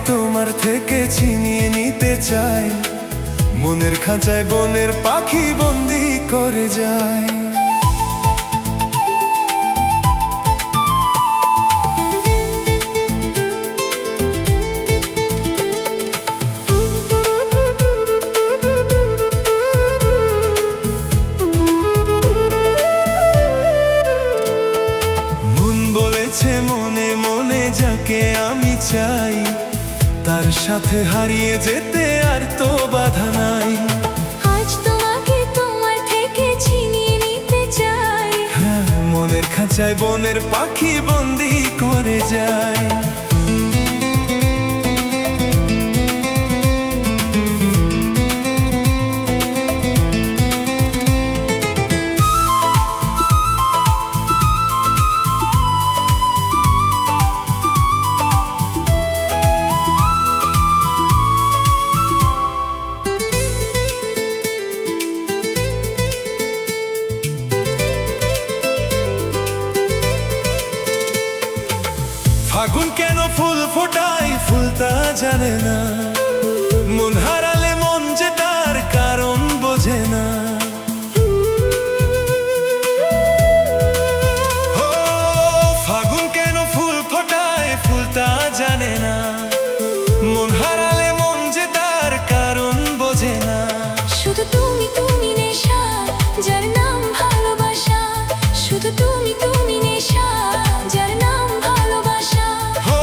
তোমার থেকে ছিনিয়ে নিতে চাই, মনের খাঁচায় বনের পাখি বন্দি করে যায়। মনে মনে যাকে আমি চাই, তার সাথে হারিয়ে যেতে আর তো বাধা নাই। আজ তোমাকে তোমার থেকে ছিনিয়ে নিতে চাই, হ্যাঁ, মনের খাঁচায় বনের পাখি বন্দি করে যায়। ফাগুন কেন ফুল ফোটায় ফুল তা জানে না, মন হারালে মন যে তার কারণ বোঝে না। ও ফাগুন কেন ফুল ফোটায় ফুল তা জানে না, মন হারালে মন যে তার কারণ বোঝে না। শুধু তুমি তুমি নেশা, যার নাম ভালোবাসা। শুধু তুমি তুমি নেশা, যার নাম ভালোবাসা। ও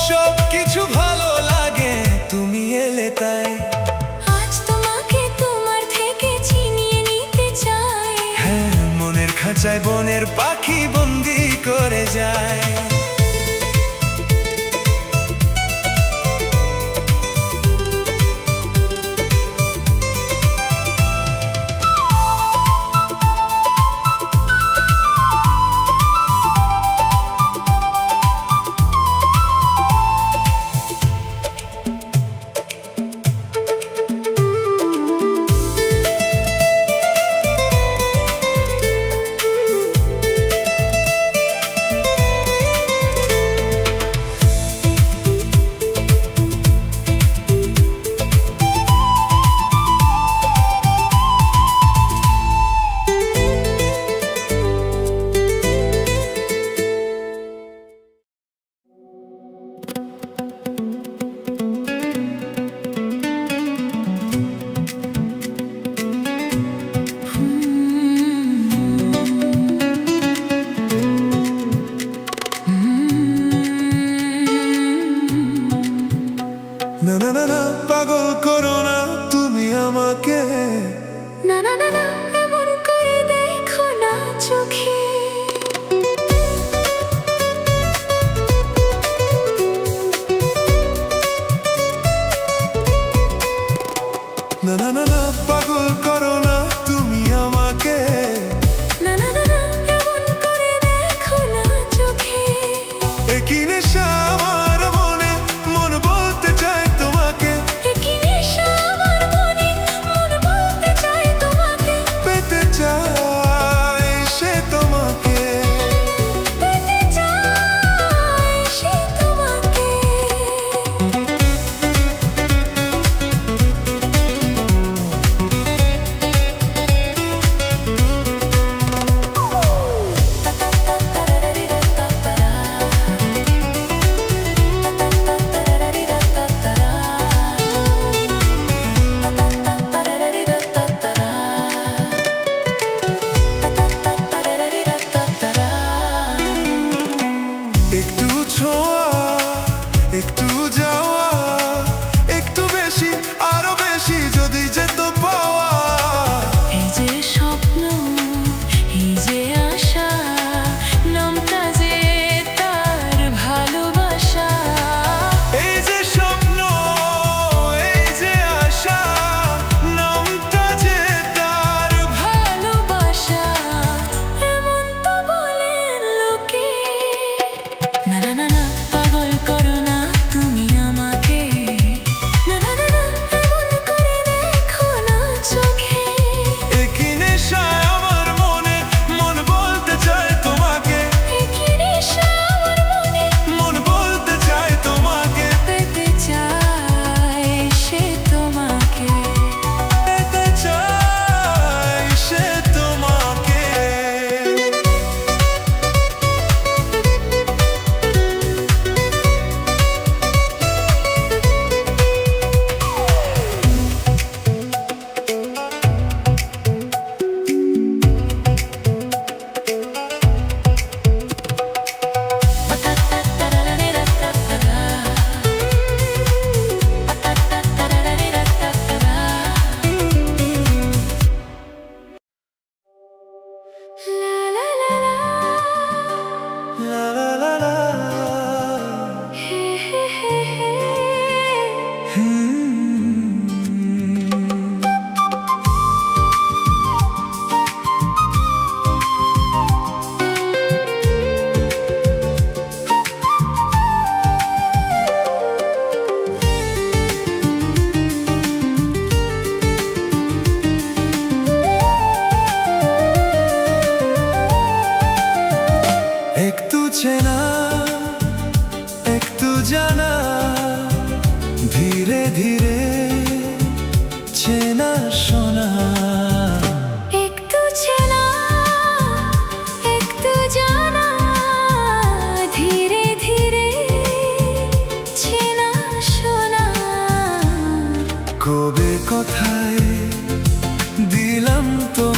সব কিছু ভালো লাগে তুমি এলে তাই। আজ তোমাকে তোমার থেকে ছিনিয়ে নিতে চাই, হ্যাঁ, মনের খাঁচায় বনের পাখি বন্দি করে যায়।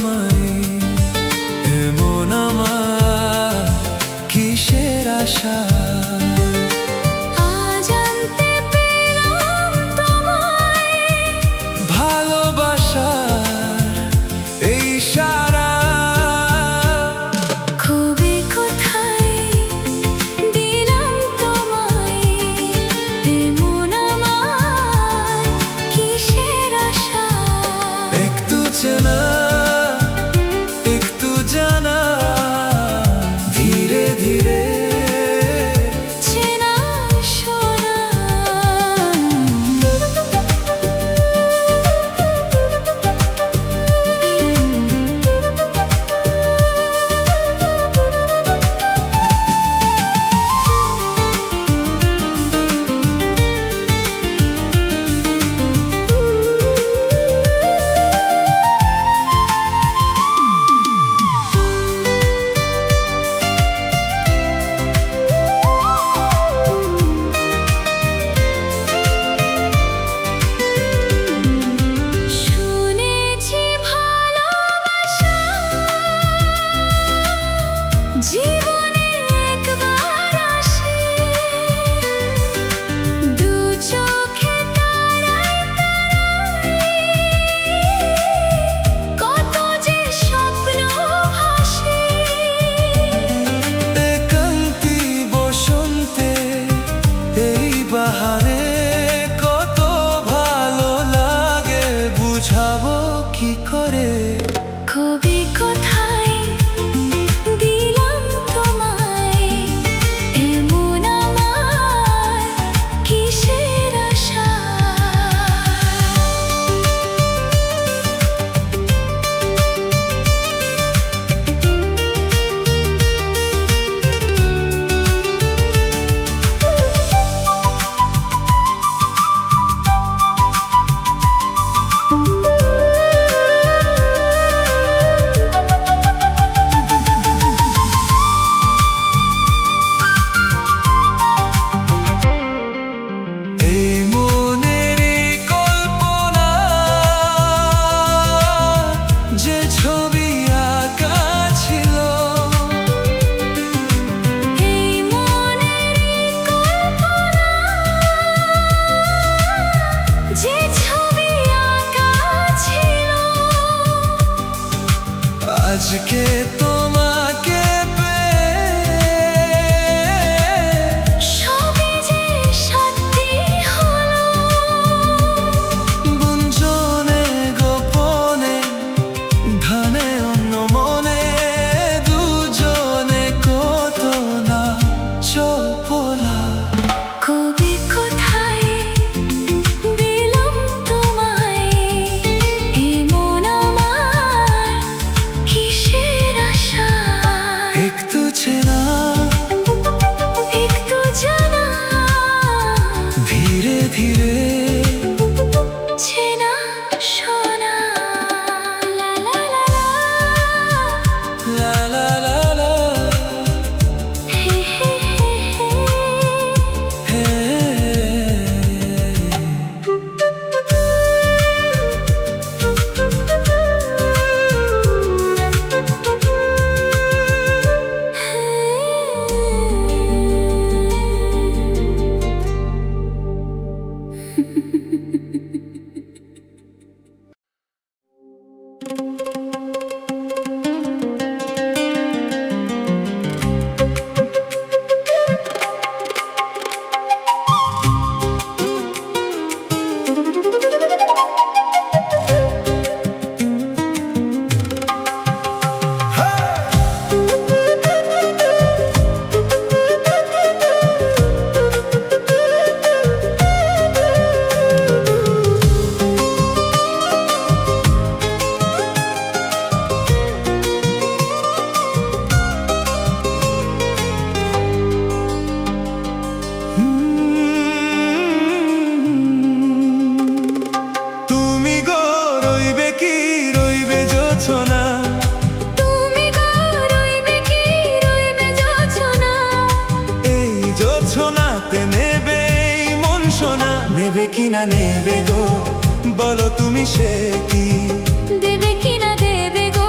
তোমায়, এমন আমার কিসের আশা। আজ জানতে পেলাম তোমায়, ভালোবাসার এই সারা খুবই কোথায় দিলাম তোমায়, এমন আমার কিসের আশা। একটু চেনা একটু জানা, ধীরে ধীরে চেনা শোনা। শুনেছি ভালোবাসা জীবনে একবার আসে, দু চোখে তারায় কত যে স্বপ্ন ভাসে। একান্তি বসন্তে এই বাহারে কত ভালো লাগে, বুঝাবো কি করে। কবি কোথায় দিলাম তোমায়, এমন আমার কিসের আশা। এই মনের এই কল্পনা, যে ছবি আঁকা ছিল, এই মনের কল্পনা, যে ছবি আঁকা ছিল, আজকে তোমাকে পেয়ে সবই যে সত্যি হলো। গুঞ্জনে গোপনে ধানে অন্য মনে, দুজনে কত না চপলা। কবি কোথায় দিলাম তোমায়, এমন আমার কিসের আশা। একটু চেনা একটু জানা, ধীরে ধীরে চেনা শোনা। লা লা লা লা, লা লা লা লা, হে হে হে হে। হে। নেবে কিনা নেবে গো, বলো তুমি সে কি দেবে কিনা দেবে গো,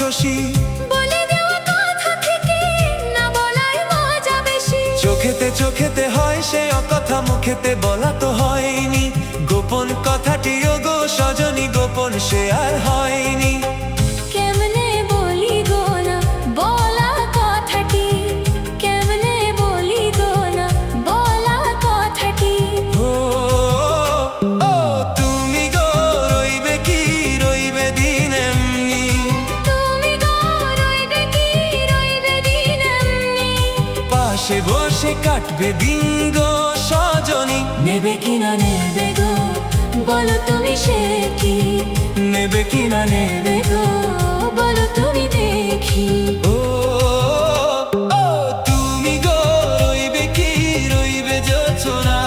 শশী, বলে দেওয়া কথা থেকে না বলার মজা বেশি। চোখেতে চোখেতে হয় সে অকথা, মুখেতে বলা তো হয়নি। গোপন কথাটি ওগো সজনী, গোপন সে আর হয়নি। কেমনে বলি গো না বলা কথাটি, কেমনে বলি গো না বলা কথাটি। ও ও তুমি গো রইবে কি, রইবে দিন এমনি। তুমি গো রইবে কি, রইবে দিন এমনি। পাশে বসে কাটবে দিন গো সজনী, নেবে কি না নেবে গো বলো তুমি সে কি, নেবে কি না নেবে। নেবে গো বলো তুমি দেখি। ও ও তুমি গো রইবে কি, রইবে যোছনা।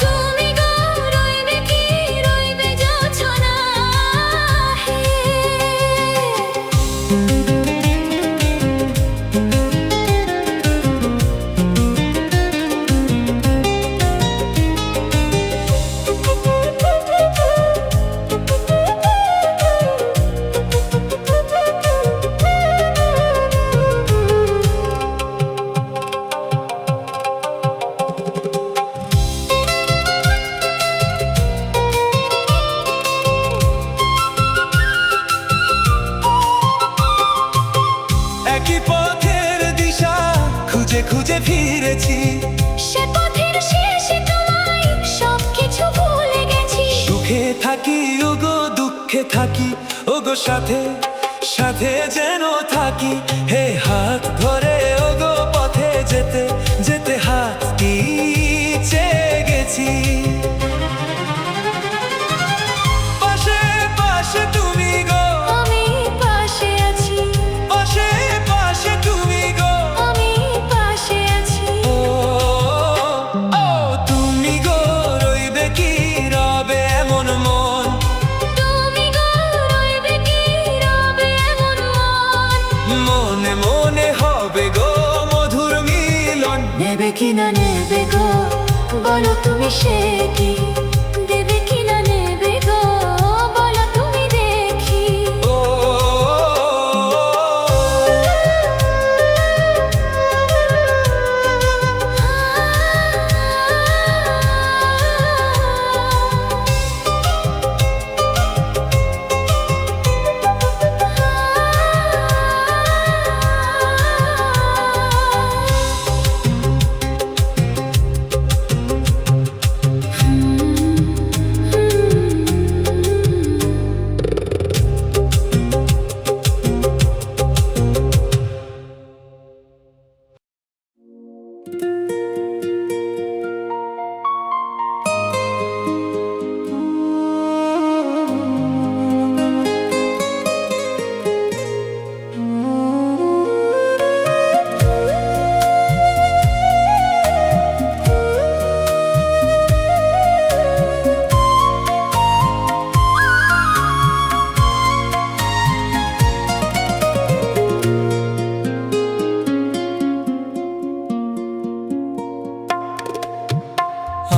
তুমি গো রইবে কি, রইবে যোছনা। হে একই পথের দিশা খুঁজে খুঁজে ফিরেছি। সে পথের শেষে তোমায় সবকিছু ভুলে গেছি। সুখে থাকি ওগো দুঃখে থাকি, ওগো সাথে সাথে যেন থাকি। হে হাত ধরে ওগো পথে যেতে যেতে হাতটি চেয়ে গেছি। পাশে পাশে তুমি গো, আমি পাশে আছি, পাশে পাশে তুমি গো। আমি পাশে আছি। ও ও তুমি গো রইবে কি, রবে এমন মন। তুমি গো রইবে কি, রবে এমন মন। মনে মনে হবে গো মধুর মিলন। নেবে কি না নেবে গো বলো তুমি সে কি, দেবে কি না নেবে গো বলো তুমি দেখি। ও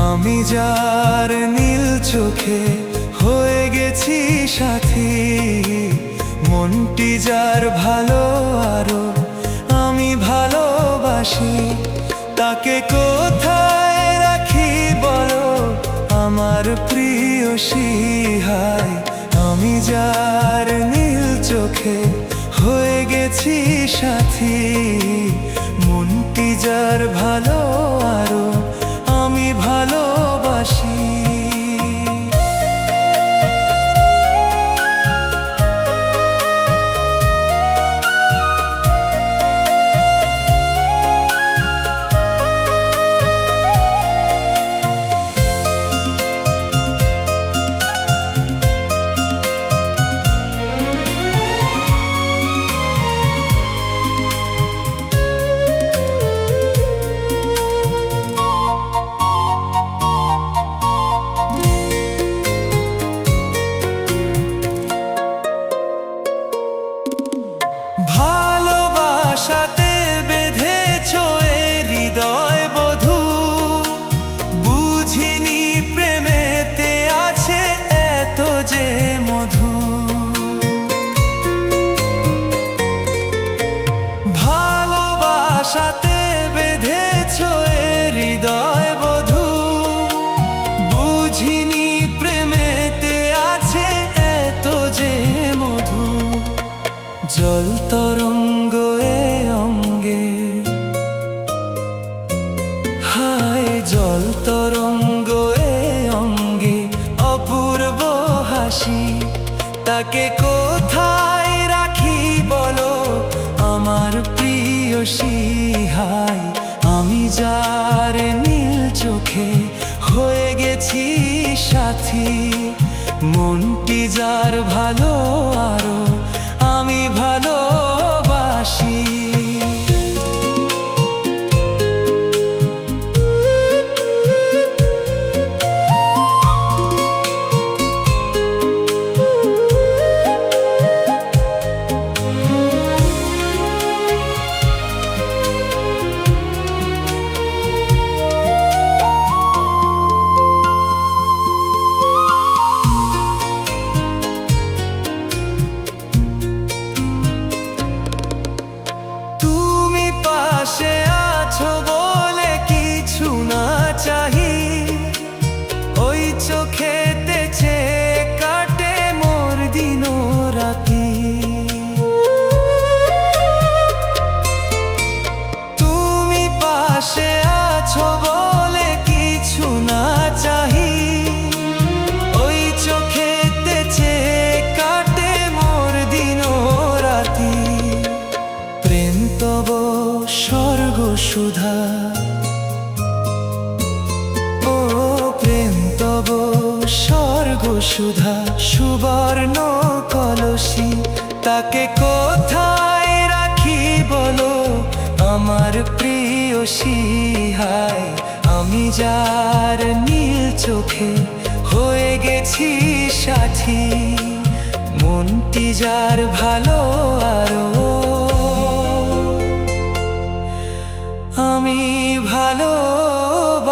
আমি যার নীল চোখে হয়ে গেছি সাথী, মনটি যার ভালো আরো আমি ভালোবাসি। তাকে কোথায় রাখি বলো আমার প্রিয়সী। হায় আমি যার নীল চোখে হয়ে গেছি সাথী, মনটি যার ভালো আরো আমি ভালোবাসি। ভালোবাসাতে বেঁধেছ এ হৃদয় বধূ, বুঝিনি প্রেমেতে আছে এত যে মধু। তাকে কোথায় রাখি বলো আমার প্রিয়সী হায় আমি যার নীল চোখে হয়ে গেছি সাথী মনটি যার ভালো আরো আমি ভালোবাসি তুমি পাশে আছো বলে কিছু না চাহি ওই চোখেতে চেয়ে কাটে মোর দিন রাতি তুমি পাশে আছো বলে কিছু না চাহি ওই চোখেতে চেয়ে কাটে মোর দিন রাতি প্রেম তব স্বর্গ সুধা ও প্রেম তব স্বর্গ সুধা সুবর্ণ কলসি তাকে কোথায় রাখি বলো আমার প্রিয়সী হায় আমি যার নীল চোখে হয়ে গেছি সাথী মনটি যার ভালো আরো আমি ভালোবাসি